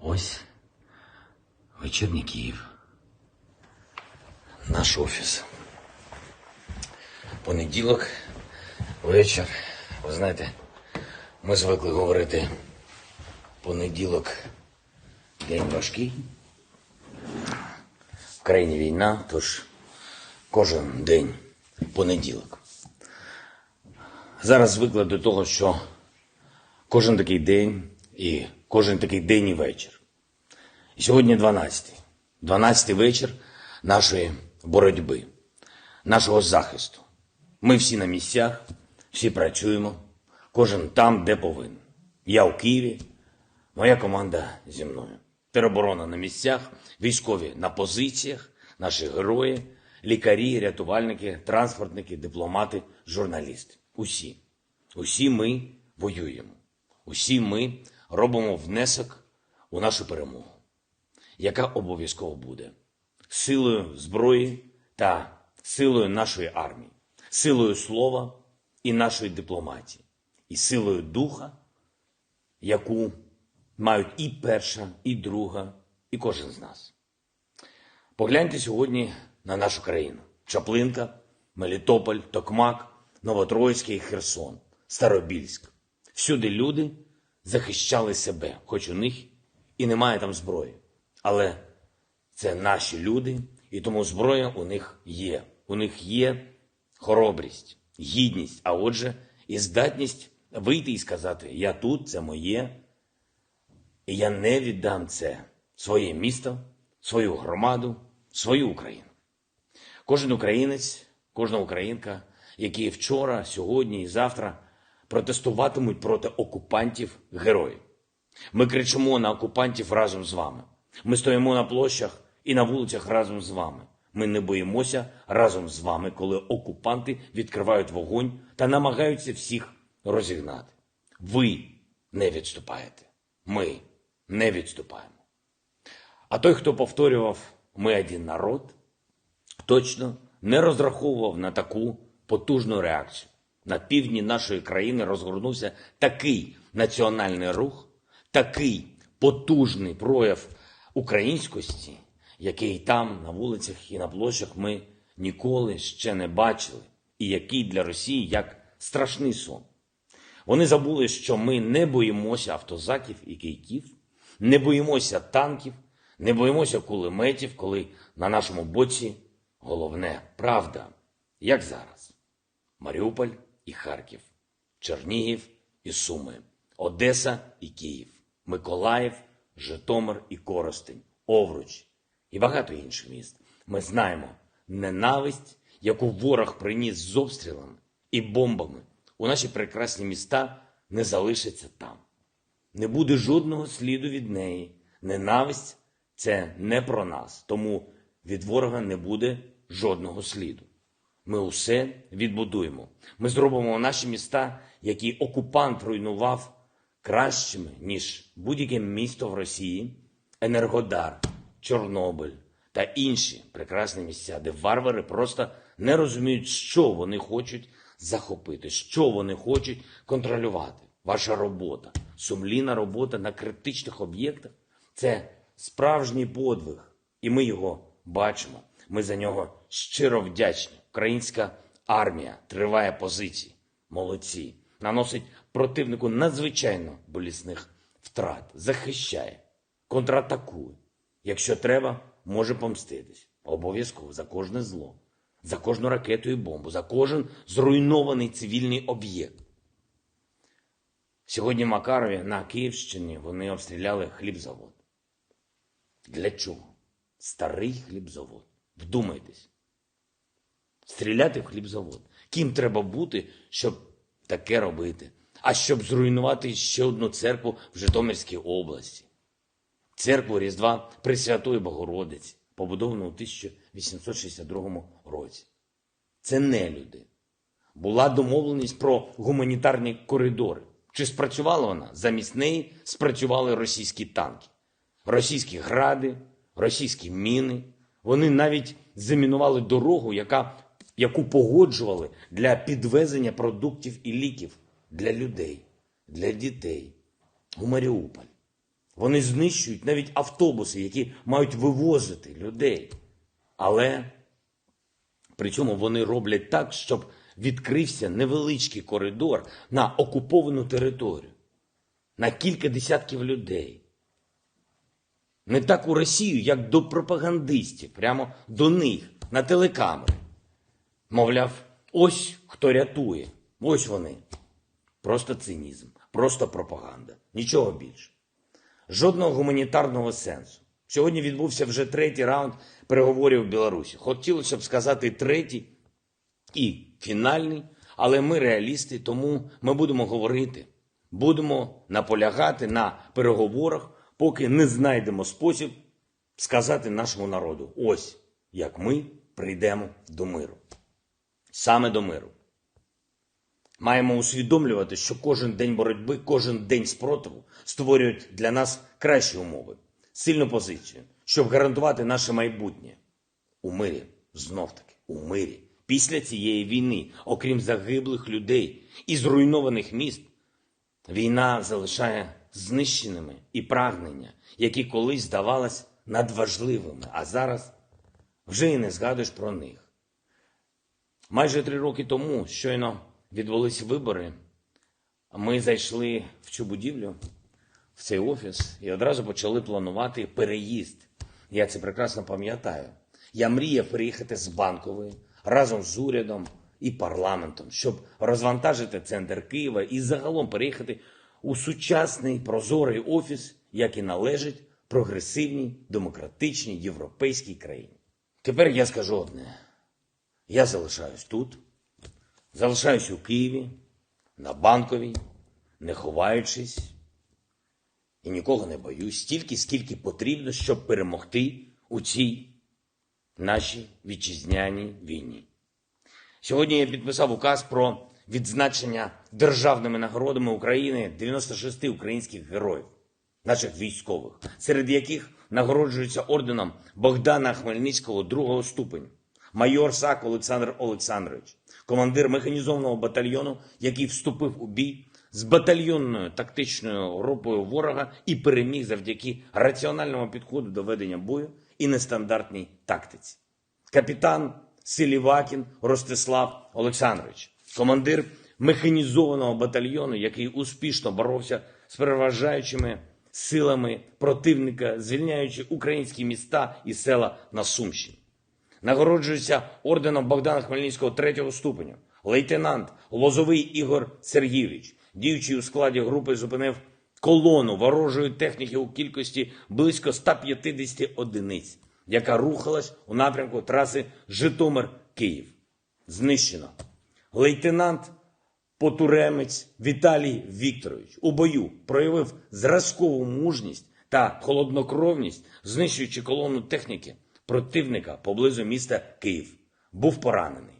Ось вечірній Київ. Наш офіс. Понеділок, вечір. Ви знаєте, ми звикли говорити понеділок день важкий. В країні війна, тож кожен день понеділок. Зараз звикли до того, що кожен такий день і кожен такий день і вечір. І сьогодні 12-й. 12-й вечір нашої боротьби, нашого захисту. Ми всі на місцях, всі працюємо, кожен там, де повинен. Я у Києві, моя команда зі мною. Тероборона на місцях, військові на позиціях, наші герої, лікарі, рятувальники, транспортники, дипломати, журналісти. Усі. Усі ми воюємо. Усі ми робимо внесок у нашу перемогу, яка обов'язково буде. Силою зброї та силою нашої армії, силою слова і нашої дипломатії, і силою духа, яку мають і перша, і друга, і кожен з нас. Погляньте сьогодні на нашу країну. Чаплинка, Мелітополь, Токмак, Новотроїцький, Херсон, Старобільськ. Всюди люди захищали себе, хоч у них і немає там зброї. Але це наші люди, і тому зброя у них є. У них є хоробрість, гідність, а отже і здатність вийти і сказати: я тут, це моє, і я не віддам це, своє місто, свою громаду, свою Україну. Кожен українець, кожна українка, які вчора, сьогодні і завтра протестуватимуть проти окупантів-героїв. Ми кричимо на окупантів разом з вами. Ми стоїмо на площах і на вулицях разом з вами. Ми не боїмося разом з вами, коли окупанти відкривають вогонь та намагаються всіх розігнати. Ви не відступаєте. Ми не відступаємо. А той, хто повторював «ми один народ», точно не розраховував на таку потужну реакцію. На півдні нашої країни розгорнувся такий національний рух, такий потужний прояв українськості, який там, на вулицях і на площах ми ніколи ще не бачили, і який для Росії як страшний сон. Вони забули, що ми не боїмося автозаків і кийків, не боїмося танків, не боїмося кулеметів, коли на нашому боці головне правда, як зараз. Маріуполь і Харків, Чернігів і Суми, Одеса і Київ, Миколаїв, Житомир і Коростень, Овруч і багато інших міст. Ми знаємо, ненависть, яку ворог приніс з обстрілами і бомбами у наші прекрасні міста, не залишиться там. Не буде жодного сліду від неї. Ненависть – це не про нас, тому від ворога не буде жодного сліду. Ми усе відбудуємо. Ми зробимо наші міста, які окупант руйнував, кращими, ніж будь-яке місто в Росії, Енергодар, Чорнобиль та інші прекрасні місця, де варвари просто не розуміють, що вони хочуть захопити, що вони хочуть контролювати. Ваша робота, сумлінна робота на критичних об'єктах – це справжній подвиг, і ми його бачимо. Ми за нього щиро вдячні. Українська армія триває позиції. Молодці. Наносить противнику надзвичайно болісних втрат. Захищає. Контратакує. Якщо треба, може помститись. Обов'язково за кожне зло. За кожну ракету і бомбу. За кожен зруйнований цивільний об'єкт. Сьогодні в Макарові на Київщині вони обстріляли хлібзавод. Для чого? Старий хлібзавод. Вдумайтесь. Стріляти в хлібзавод. Ким треба бути, щоб таке робити? А щоб зруйнувати ще одну церкву в Житомирській області. Церкву Різдва Пресвятої Богородиці, побудовану у 1862 році. Це нелюди. Була домовленість про гуманітарні коридори. Чи спрацювала вона? Замість неї спрацювали російські танки. Російські гради, російські міни. Вони навіть замінували дорогу, яку погоджували для підвезення продуктів і ліків для людей, для дітей у Маріуполь. Вони знищують навіть автобуси, які мають вивозити людей. Але при цьому вони роблять так, щоб відкрився невеличкий коридор на окуповану територію, на кілька десятків людей. Не так у Росію, як до пропагандистів, прямо до них, на телекамери. Мовляв, ось хто рятує, ось вони. Просто цинізм, просто пропаганда, нічого більше. Жодного гуманітарного сенсу. Сьогодні відбувся вже третій раунд переговорів в Білорусі. Хотілося б сказати третій і фінальний, але ми реалісти, тому ми будемо говорити, будемо наполягати на переговорах, поки не знайдемо спосіб сказати нашому народу: ось як ми прийдемо до миру. Саме до миру. Маємо усвідомлювати, що кожен день боротьби, кожен день спротиву створюють для нас кращі умови, сильну позицію, щоб гарантувати наше майбутнє. У мирі, знов-таки, у мирі. Після цієї війни, окрім загиблих людей і зруйнованих міст, війна залишає знищеними і прагнення, які колись здавалось надважливими, а зараз вже і не згадуєш про них. Майже 3 роки тому, щойно відбулись вибори, ми зайшли в цю будівлю, в цей офіс, і одразу почали планувати переїзд. Я це прекрасно пам'ятаю. Я мріяв переїхати з Банкової разом з урядом і парламентом, щоб розвантажити центр Києва і загалом переїхати у сучасний прозорий офіс, як і належить прогресивній, демократичній, європейській країні. Тепер я скажу одне. Я залишаюсь тут, залишаюсь у Києві, на Банковій, не ховаючись, і нікого не боюсь, стільки, скільки потрібно, щоб перемогти у цій нашій вітчизняній війні. Сьогодні я підписав указ про відзначення державними нагородами України 96 українських героїв, наших військових, серед яких нагороджуються орденом Богдана Хмельницького 2-го ступеню, майор САК Олександр Олександрович, командир механізованого батальйону, який вступив у бій з батальйонною тактичною групою ворога і переміг завдяки раціональному підходу до ведення бою і нестандартній тактиці. Капітан Селівакін Ростислав Олександрович, командир механізованого батальйону, який успішно боровся з переважаючими силами противника, звільняючи українські міста і села на Сумщині. Нагороджується орденом Богдана Хмельницького 3-го ступеня лейтенант Лозовий Ігор Сергійович, діючий у складі групи, зупинив колону ворожої техніки у кількості близько 150 одиниць, яка рухалась у напрямку траси Житомир-Київ. Знищено. Лейтенант Потуремець Віталій Вікторович у бою проявив зразкову мужність та холоднокровність, знищуючи колону техніки противника поблизу міста Київ. Був поранений.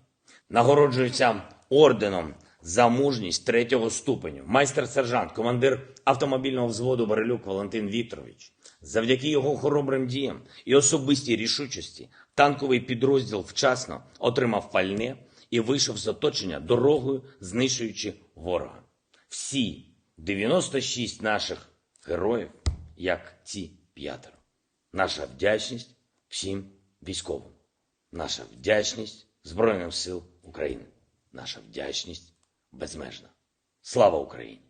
Нагороджується орденом за мужність 3-го ступеню майстер-сержант, командир автомобільного взводу Барилюк Валентин Вікторович. Завдяки його хоробрим діям і особистій рішучості танковий підрозділ вчасно отримав пальне і вийшов з оточення дорогою, знищуючи ворога. Всі 96 наших героїв, як ці 5. Наша вдячність всім військовим. Наша вдячність Збройним сил України. Наша вдячність безмежна. Слава Україні!